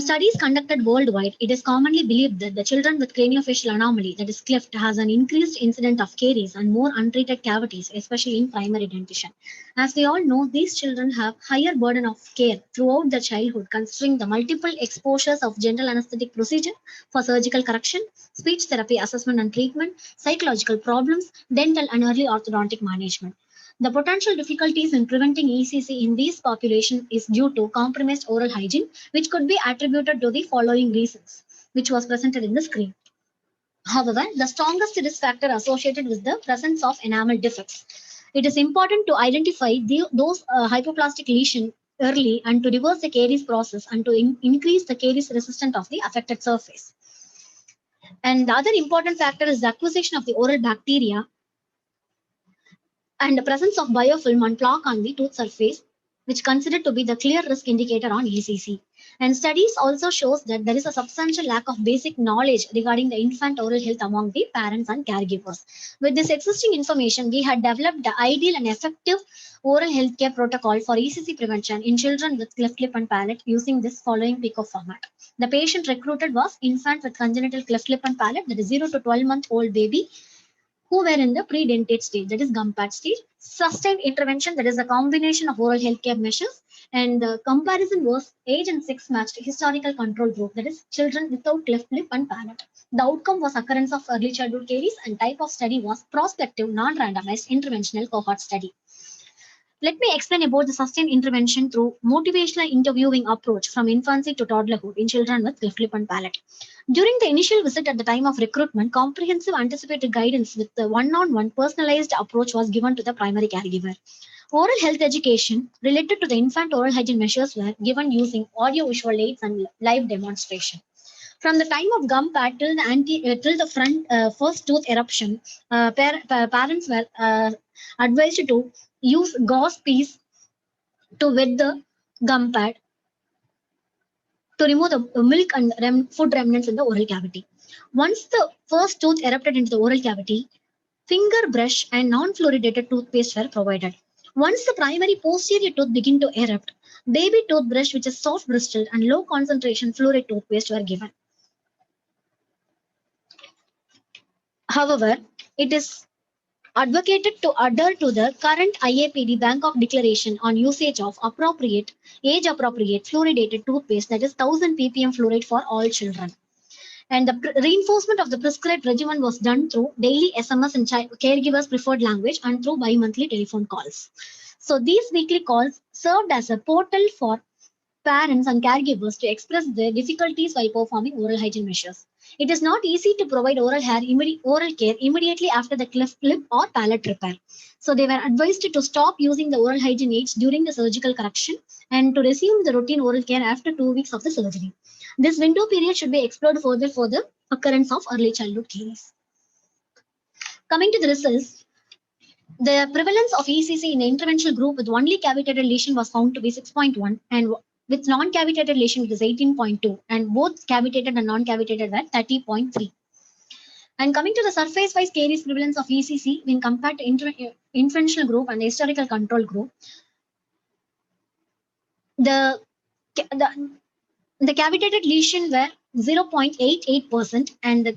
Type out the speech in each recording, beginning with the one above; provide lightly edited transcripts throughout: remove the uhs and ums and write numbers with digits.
From studies conducted worldwide, it is commonly believed that the children with craniofacial anomaly, that is cleft, has an increased incidence of caries and more untreated cavities, especially in primary dentition. As we all know, these children have higher burden of care throughout their childhood, considering the multiple exposures of general anesthetic procedure for surgical correction, speech therapy assessment and treatment, psychological problems, dental and early orthodontic management. The potential difficulties in preventing ECC in these populations is due to compromised oral hygiene, which could be attributed to the following reasons, which was presented in the screen. However, the strongest risk factor associated with the presence of enamel defects. It is important to identify those hypoplastic lesion early and to reverse the caries process and to increase the caries resistance of the affected surface. And the other important factor is the acquisition of the oral bacteria and the presence of biofilm and plaque on the tooth surface, which considered to be the clear risk indicator on ECC. And studies also shows that there is a substantial lack of basic knowledge regarding the infant oral health among the parents and caregivers. With this existing information, we had developed the ideal and effective oral healthcare protocol for ECC prevention in children with cleft lip and palate using this following PICO format. The patient recruited was infant with congenital cleft lip and palate, that is 0 to 12-month-old baby, who were in the pre-dentate stage, that is GUMPAT stage. Sustained intervention, that is a combination of oral healthcare measures, and the comparison was age and sex matched historical control group, that is children without cleft lip and palate. The outcome was occurrence of early childhood caries, and type of study was prospective, non-randomized interventional cohort study. Let me explain about the sustained intervention through motivational interviewing approach from infancy to toddlerhood in children with cleft lip and palate. During the initial visit at the time of recruitment, comprehensive anticipated guidance with the one-on-one personalized approach was given to the primary caregiver. Oral health education related to the infant oral hygiene measures were given using audio-visual aids and live demonstration. From the time of gum pad till till the first tooth eruption, parents were advised to use gauze piece to wet the gum pad to remove the milk and food remnants in the oral cavity. Once the first tooth erupted into the oral cavity, finger brush and non-fluoridated toothpaste were provided. Once the primary posterior tooth began to erupt, baby toothbrush, which is soft bristled and low concentration fluoride toothpaste, were given. However, it is advocated to adhere to the current IAPD Bangkok Declaration on usage of appropriate, age-appropriate fluoridated toothpaste, that is 1000 ppm fluoride for all children. And the reinforcement of the prescribed regimen was done through daily SMS in caregivers' preferred language and through bi-monthly telephone calls. So these weekly calls served as a portal for parents and caregivers to express their difficulties while performing oral hygiene measures. It is not easy to provide oral care immediately after the cleft lip or palate repair. So they were advised to stop using the oral hygiene aids during the surgical correction and to resume the routine oral care after 2 weeks of the surgery. This window period should be explored further for the occurrence of early childhood caries. Coming to the results, the prevalence of ECC in the interventional group with only cavitated lesion was found to be 6.1 and with non-cavitated lesion it is 18.2 and both cavitated and non-cavitated were 30.3. And coming to the surface-wise caries prevalence of ECC when compared to interventional group and the historical control group, the cavitated lesion were 0.88% and the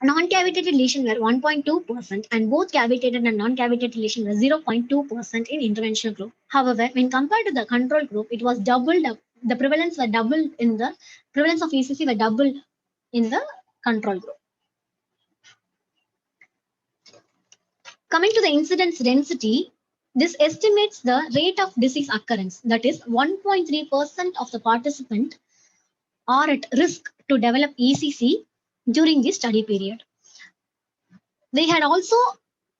non-cavitated lesion were 1.2% and both cavitated and non-cavitated lesion were 0.2% in interventional group. However, when compared to the control group, it was doubled up. The prevalence of ECC were doubled in the control group. Coming to the incidence density, this estimates the rate of disease occurrence. That is 1.3% of the participant are at risk to develop ECC during the study period. They had also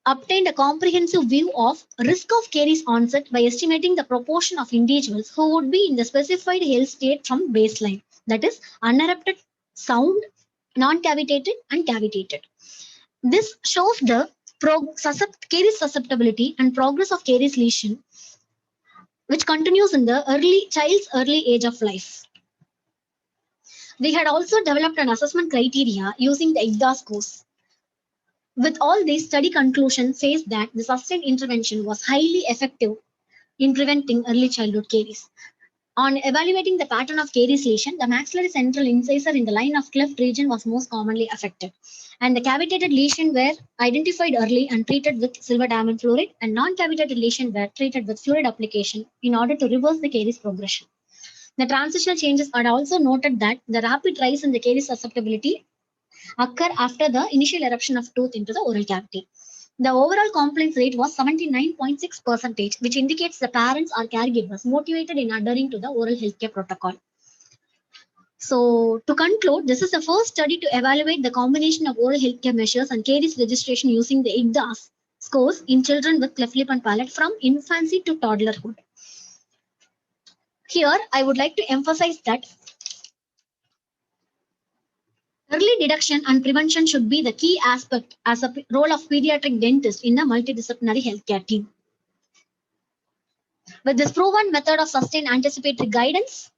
obtained a comprehensive view of risk of caries onset by estimating the proportion of individuals who would be in the specified health state from baseline, that is unerupted, sound, non-cavitated and cavitated. This shows the caries susceptibility and progress of caries lesion, which continues in the child's early age of life. They had also developed an assessment criteria using the IGDA scores. With all this, study conclusion says that the sustained intervention was highly effective in preventing early childhood caries. On evaluating the pattern of caries lesion, the maxillary central incisor in the line of cleft region was most commonly affected. And the cavitated lesion were identified early and treated with silver diamond fluoride, and non-cavitated lesion were treated with fluoride application in order to reverse the caries progression. The transitional changes are also noted that the rapid rise in the caries susceptibility occur after the initial eruption of tooth into the oral cavity. The overall complaints rate was 79.6%, which indicates the parents or caregivers motivated in adhering to the oral healthcare protocol. So, to conclude, this is the first study to evaluate the combination of oral healthcare measures and caries registration using the IGDAS scores in children with cleft lip and palate from infancy to toddlerhood. Here, I would like to emphasize that early detection and prevention should be the key aspect as a role of pediatric dentist in a multidisciplinary healthcare team. With this proven method of sustained anticipatory guidance,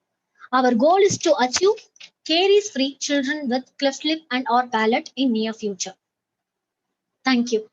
our goal is to achieve caries-free children with cleft lip and or palate in near future. Thank you.